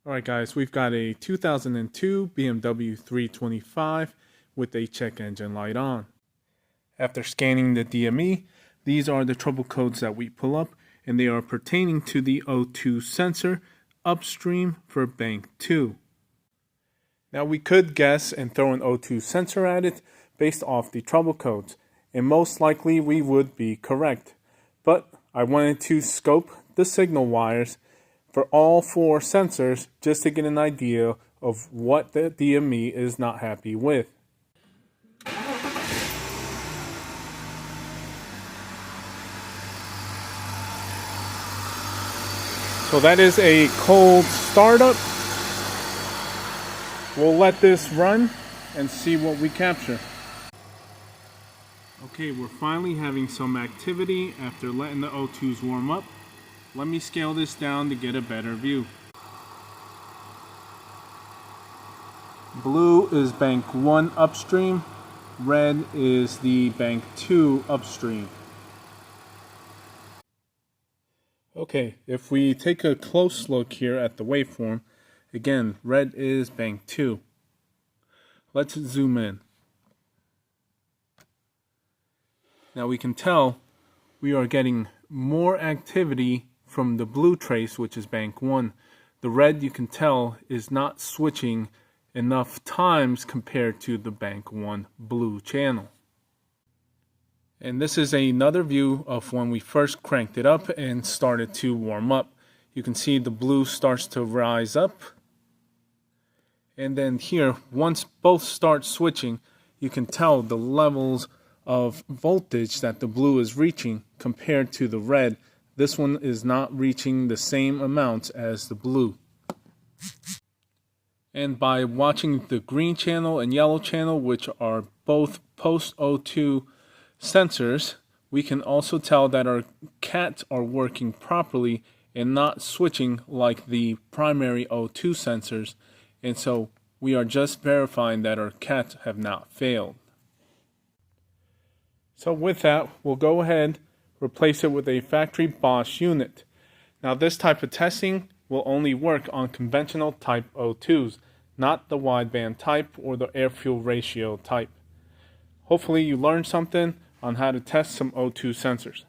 Alright guys, we've got a 2002 BMW 325 with a check engine light on. After scanning the DME, these are the trouble codes that we pull up, and they are pertaining to the O2 sensor upstream for bank 2. Now we could guess and throw an O2 sensor at it based off the trouble codes, and most likely we would be correct. But I wanted to scope the signal wires for all 4 sensors just to get an idea of what the DME is not happy with. So that is a cold startup. We'll let this run and see what we capture. Okay, we're finally having some activity after letting the O2s warm up. Let me scale this down to get a better view. Blue is bank 1 upstream, red is the bank 2 upstream. Okay, if we take a close look here at the waveform, again, red is bank 2. Let's zoom in. Now we can tell we are getting more activity from the blue trace, which is bank 1. The red, you can tell, is not switching enough times compared to the bank 1 blue channel. And this is another view of when we first cranked it up and started to warm up. You can see the blue starts to rise up. And then here, once both start switching, you can tell the levels of voltage that the blue is reaching compared to the red. This one is not reaching the same amounts as the blue. And by watching the green channel and yellow channel, which are both post O2 sensors, we can also tell that our CATs are working properly and not switching like the primary O2 sensors. And so we are just verifying that our CATs have not failed. So with that, we'll go ahead, replace it with a factory Bosch unit. Now this type of testing will only work on conventional type O2s, not the wideband type or the air-fuel ratio type. Hopefully you learned something on how to test some O2 sensors.